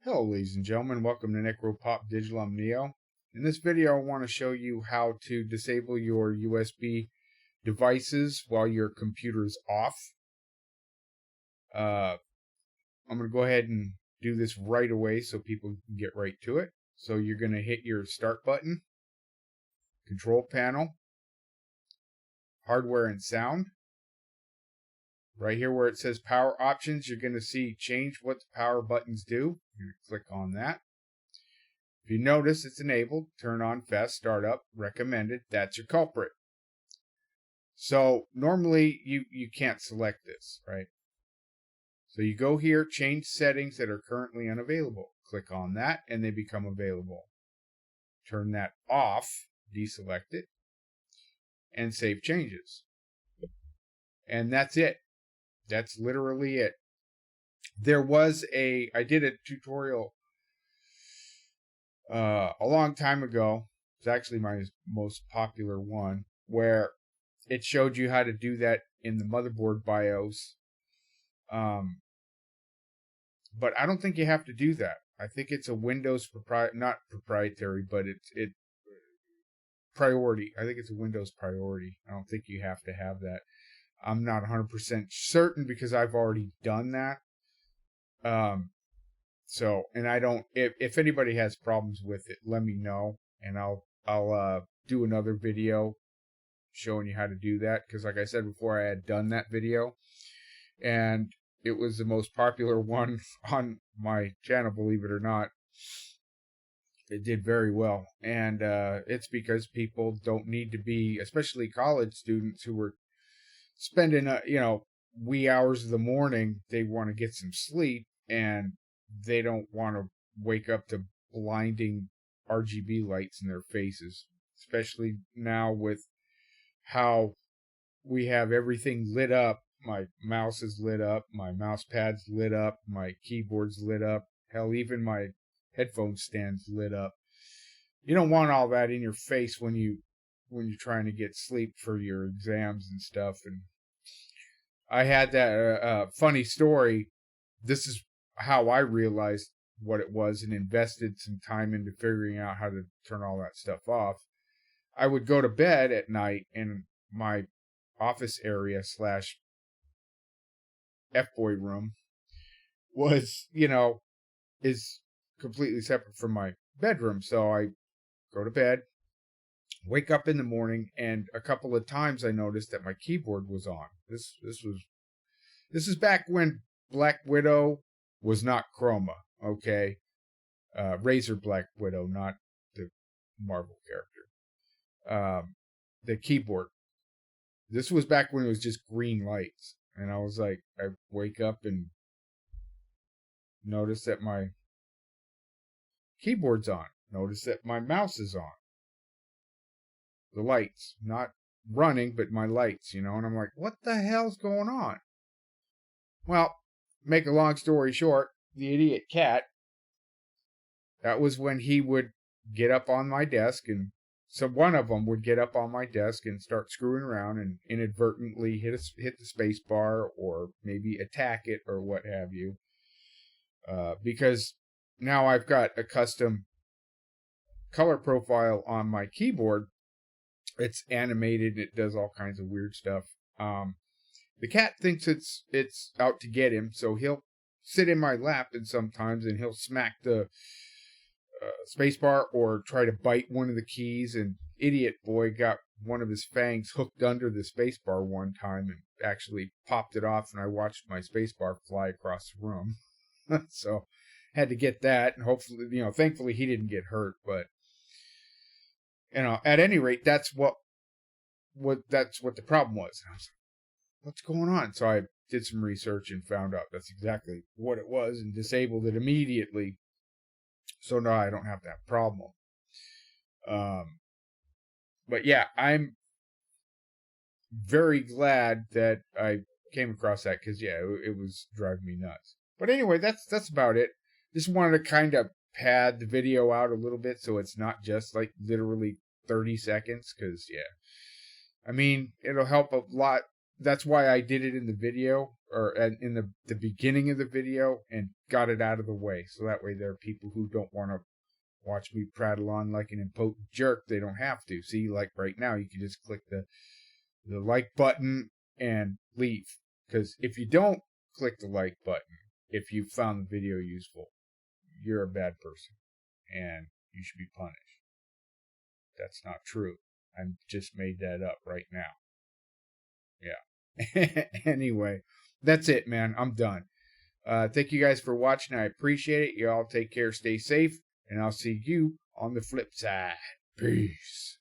Hello ladies and gentlemen, welcome to Necropop Digital. I'm Neo. In this video I want to show you how to disable your USB devices while your computer is off. I'm going to go ahead and do this right away so people can get right to it. So you're going to hit your start button, control panel, hardware and sound. Right here where it says power options, you're going to see change what the power buttons do. You're going to click on that. If you notice it's enabled, turn on fast startup, recommended, that's your culprit. So normally you can't select this, right? So you go here, change settings that are currently unavailable. Click on that and they become available. Turn that off, deselect it, and save changes. And that's it. That's literally it. I did a tutorial a long time ago. It's actually my most popular one, where it showed you how to do that in the motherboard BIOS. But I don't think you have to do that. I think it's a Windows not proprietary, but it's priority. I think it's a Windows priority. I don't think you have to have that. I'm not 100% certain because I've already done that. So, and I don't, if anybody has problems with it, let me know and I'll do another video showing you how to do that. Cause like I said before, I had done that video and it was the most popular one on my channel, believe it or not. It did very well. And, it's because people don't need to be, especially college students who were spending, wee hours of the morning, they want to get some sleep and they don't want to wake up to blinding RGB lights in their faces, especially now with how we have everything lit up. My mouse is lit up, my mouse pad's lit up, my keyboard's lit up, hell, even my headphone stand's lit up. You don't want all that in your face when you're trying to get sleep for your exams and stuff. And I had that funny story. This is how I realized what it was and invested some time into figuring out how to turn all that stuff off. I would go to bed at night in my office area / F-boy room was, is completely separate from my bedroom. So I go to bed, wake up in the morning, and a couple of times I noticed that my keyboard was on. This is back when Black Widow was not Chroma, okay? Razer Black Widow, not the Marvel character. The keyboard. This was back when it was just green lights. And I was like, I wake up and notice that my keyboard's on. Notice that my mouse is on. The lights, not running, but my lights, and I'm like, what the hell's going on? Well, make a long story short, the idiot cat, that was when he would get up on my desk, and so one of them would get up on my desk and start screwing around and inadvertently hit the space bar or maybe attack it or what have you. Because now I've got a custom color profile on my keyboard. It's animated. It does all kinds of weird stuff. The cat thinks it's out to get him, so he'll sit in my lap and he'll smack the spacebar or try to bite one of the keys. And idiot boy got one of his fangs hooked under the spacebar one time and actually popped it off, and I watched my spacebar fly across the room. So had to get that, and hopefully, thankfully he didn't get hurt. But at any rate, that's what the problem was. And I was like, what's going on? So I did some research and found out that's exactly what it was and disabled it immediately. So now I don't have that problem. But yeah, I'm very glad that I came across that because, yeah, it was driving me nuts. But anyway, that's about it. Just wanted to kind of pad the video out a little bit so it's not just like literally 30 seconds because, yeah. I mean, it'll help a lot that's why I did it in the video, or in the beginning of the video, and got it out of the way. So that way there are people who don't want to watch me prattle on like an impotent jerk. They don't have to. See, like right now, you can just click the like button and leave. Because if you don't click the like button, if you found the video useful, you're a bad person and you should be punished. That's not true. I just made that up right now. Yeah. Anyway, that's it, man. I'm done. Thank you guys for watching. I appreciate it. You all take care, stay safe, and I'll see you on the flip side. Peace.